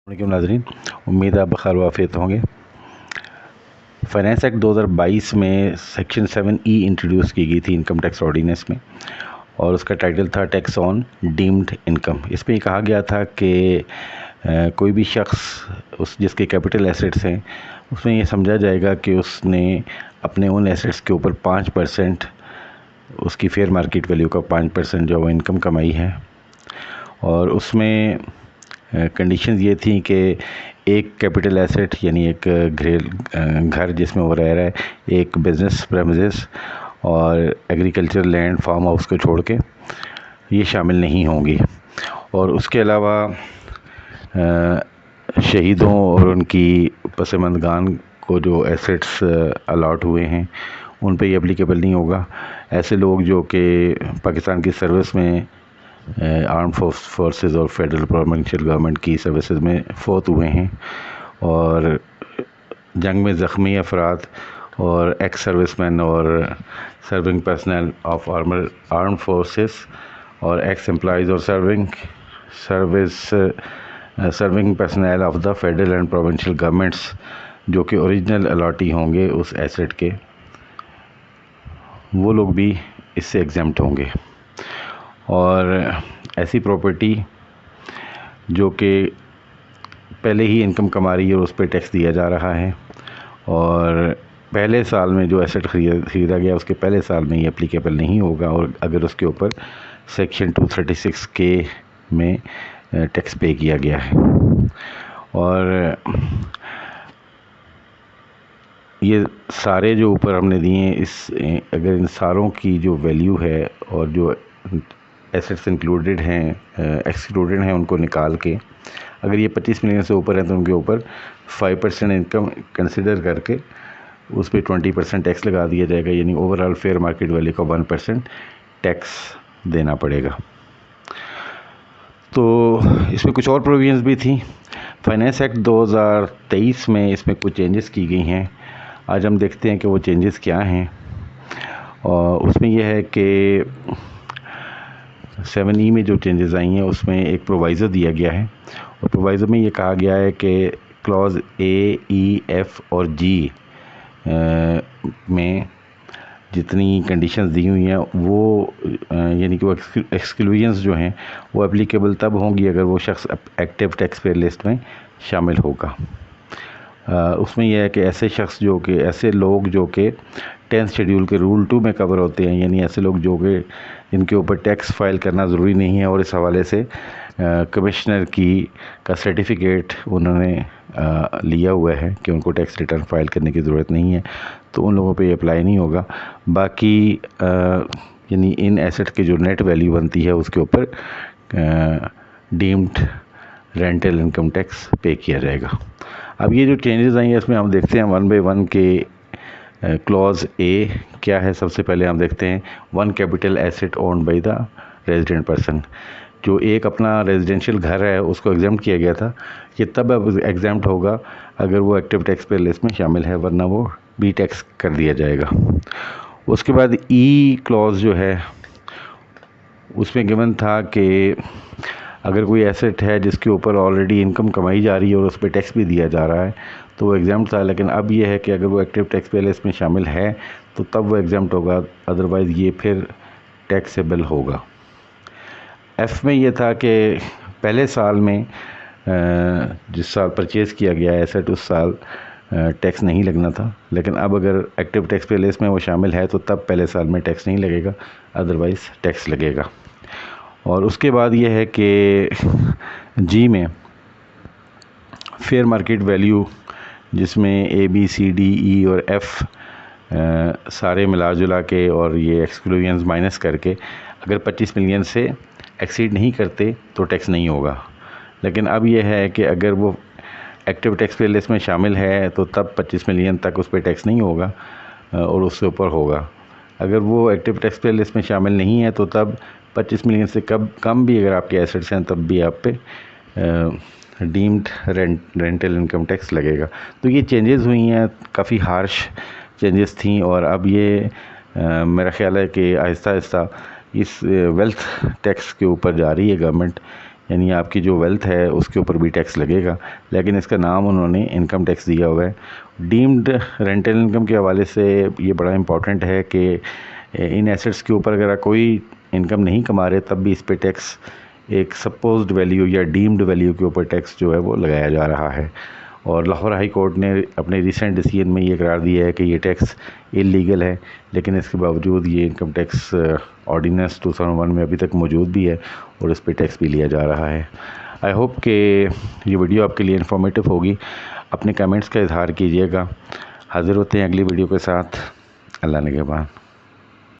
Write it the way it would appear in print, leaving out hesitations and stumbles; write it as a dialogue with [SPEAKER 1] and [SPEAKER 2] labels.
[SPEAKER 1] علیکم ناظرین، امید ہے آپ بخیر وافیت ہوں گے۔ فائنانس ایکٹ 2022 میں سیکشن 7E انٹروڈیوس کی گئی تھی انکم ٹیکس آرڈیننس میں، اور اس کا ٹائٹل تھا ٹیکس آن ڈیمڈ انکم۔ اس میں یہ کہا گیا تھا کہ کوئی بھی شخص جس کے کیپٹل ایسٹس ہیں، اس میں یہ سمجھا جائے گا کہ اس نے اپنے ان ایسٹس کے اوپر 5% اس کی فیئر مارکیٹ ویلیو کا 5% جو وہ انکم کمائی ہے، اور اس میں کنڈیشنز یہ تھیں کہ ایک کیپٹل ایسٹ یعنی ایک گھر جس میں وہ رہ رہا ہے، ایک بزنس پریمیسز اور ایگریکلچر لینڈ فارم ہاؤس کو چھوڑ کے یہ شامل نہیں ہوں گی۔ اور اس کے علاوہ شہیدوں اور ان کی پسماندگان کو جو ایسٹس الاٹ ہوئے ہیں ان پہ یہ اپلیکیبل نہیں ہوگا۔ ایسے لوگ جو کہ پاکستان کی سروس میں آرم فورسز اور فیڈرل پروونشل گورنمنٹ کی سروسز میں فوت ہوئے ہیں، اور جنگ میں زخمی افراد اور ایکس سروس مین اور serving personal of arm forces اور ایکس امپلائیز اور serving personal of the federal and provincial governments جو کہ اوریجنل الاٹی ہوں گے اس ایسٹ کے، وہ لوگ بھی اس سے ایگزمپٹ ہوں گے۔ اور ایسی پراپرٹی جو کہ پہلے ہی انکم کما رہی ہے اور اس پہ ٹیکس دیا جا رہا ہے، اور پہلے سال میں جو ایسٹ خریدا گیا اس کے پہلے سال میں یہ اپلیکیبل نہیں ہوگا، اور اگر اس کے اوپر سیکشن 236K میں ٹیکس پے کیا گیا ہے۔ اور یہ سارے جو اوپر ہم نے دیے ہیں، اگر ان ساروں کی جو ویلیو ہے اور جو ایسٹس انکلوڈڈ ہیں ایکسکلوڈڈ ہیں ان کو نکال کے، اگر یہ 25 ملین سے اوپر ہیں تو ان کے اوپر 5% انکم کنسیڈر کر کے اس پہ 20% ٹیکس لگا دیا جائے گا، یعنی اوورآل فیئر مارکیٹ ویلیو کا 1% ٹیکس دینا پڑے گا۔ تو اس میں کچھ اور پروویژنز بھی تھیں۔ فائنانس ایکٹ 2023 میں اس میں کچھ چینجز کی گئی ہیں۔ آج ہم دیکھتے ہیں کہ وہ چینجز کیا ہیں، اور اس میں یہ ہے کہ 7E میں جو چینجز آئی ہیں اس میں ایک پرووائزر دیا گیا ہے، اور پرووائزر میں یہ کہا گیا ہے کہ کلوز A, E, F اور G میں جتنی کنڈیشنز دی ہوئی ہیں وہ یعنی کہ وہ ایکسکلوژنز جو ہیں وہ اپلیکیبل تب ہوں گی اگر وہ شخص ایکٹیو ٹیکس پیئر لسٹ میں شامل ہوگا۔ اس میں یہ ہے کہ ایسے لوگ جو کہ 10th شیڈیول کے رول 2 میں کور ہوتے ہیں، یعنی ایسے لوگ جو کہ جن کے اوپر ٹیکس فائل کرنا ضروری نہیں ہے، اور اس حوالے سے کمشنر کا سرٹیفکیٹ انہوں نے لیا ہوا ہے کہ ان کو ٹیکس ریٹرن فائل کرنے کی ضرورت نہیں ہے، تو ان لوگوں پہ یہ اپلائی نہیں ہوگا۔ باقی یعنی ان ایسٹ کی جو نیٹ ویلیو بنتی ہے اس کے اوپر deemed rental income tax pay کیا جائے گا۔ اب یہ جو چینجز آئی ہیں اس میں ہم دیکھتے ہیں 1 by 1 کے کلوز A کیا ہے۔ سب سے پہلے ہم دیکھتے ہیں 1 capital asset owned by the resident person, جو ایک اپنا ریزیڈینشیل گھر ہے اس کو ایگزمپٹ کیا گیا تھا، یہ تب ایگزمپٹ ہوگا اگر وہ ایکٹیو ٹیکس پیئر لسٹ میں شامل ہے، ورنہ وہ بی ٹیکس کر دیا جائے گا۔ اس کے بعد E کلوز جو ہے اس میں گیون تھا کہ اگر کوئی ایسٹ ہے جس کے اوپر آلریڈی انکم کمائی جا رہی ہے اور اس پہ ٹیکس بھی دیا جا رہا ہے تو وہ ایگزمپٹ تھا، لیکن اب یہ ہے کہ اگر وہ ایکٹیو ٹیکس پیئر لسٹ میں شامل ہے تو تب وہ ایگزمپٹ ہوگا، ادروائز یہ پھر ٹیکسیبل ہوگا۔ F میں یہ تھا کہ پہلے سال میں جس سال پرچیز کیا گیا ایسٹ اس سال ٹیکس نہیں لگنا تھا، لیکن اب اگر ایکٹیو ٹیکس پیئر لسٹ میں وہ شامل ہے تو تب پہلے سال میں ٹیکس نہیں لگے گا، ادروائز ٹیکس لگے گا۔ اور اس کے بعد یہ ہے کہ G میں فیئر مارکیٹ ویلیو جس میں A, B, C, D, E اور F سارے ملا جلا کے اور یہ ایکسکلوژنز مائنس کر کے اگر 25 ملین سے ایکسیڈ نہیں کرتے تو ٹیکس نہیں ہوگا، لیکن اب یہ ہے کہ اگر وہ ایکٹیو ٹیکس پیئر لسٹ میں شامل ہے تو تب 25 ملین تک اس پہ ٹیکس نہیں ہوگا اور اس سے اوپر ہوگا۔ اگر وہ ایکٹیو ٹیکس پیئر لسٹ میں شامل نہیں ہے تو تب 25 ملین سے کم بھی اگر آپ کے ایسٹس ہیں تب بھی آپ پہ ڈیمڈ رینٹل انکم ٹیکس لگے گا۔ تو یہ چینجز ہوئی ہیں، کافی ہارش چینجز تھیں، اور اب یہ میرا خیال ہے کہ آہستہ آہستہ اس ویلتھ ٹیکس کے اوپر جا رہی ہے گورنمنٹ یعنی آپ کی جو ویلتھ ہے اس کے اوپر بھی ٹیکس لگے گا، لیکن اس کا نام انہوں نے انکم ٹیکس دیا ہوا ہے۔ ڈیمڈ رینٹل انکم کے حوالے سے یہ بڑا امپورٹنٹ ہے کہ ان ایسٹس کے اوپر اگر کوئی انکم نہیں کما رہے تب بھی اس پہ ٹیکس ایک سپوزڈ ویلیو یا ڈیمڈ ویلیو کے اوپر ٹیکس جو ہے وہ لگایا جا رہا ہے۔ اور لاہور ہائی کورٹ نے اپنے ریسنٹ ڈیسیژن میں یہ قرار دیا ہے کہ یہ ٹیکس انلیگل ہے، لیکن اس کے باوجود یہ انکم ٹیکس آرڈیننس 2001 میں ابھی تک موجود بھی ہے اور اس پہ ٹیکس بھی لیا جا رہا ہے۔ آئی ہوپ کہ یہ ویڈیو آپ کے لیے انفارمیٹیو ہوگی۔ اپنے کمنٹس کا اظہار کیجیے گا۔ حاضر ہوتے ہیں اگلی ویڈیو کے ساتھ۔ اللہ نگہبان۔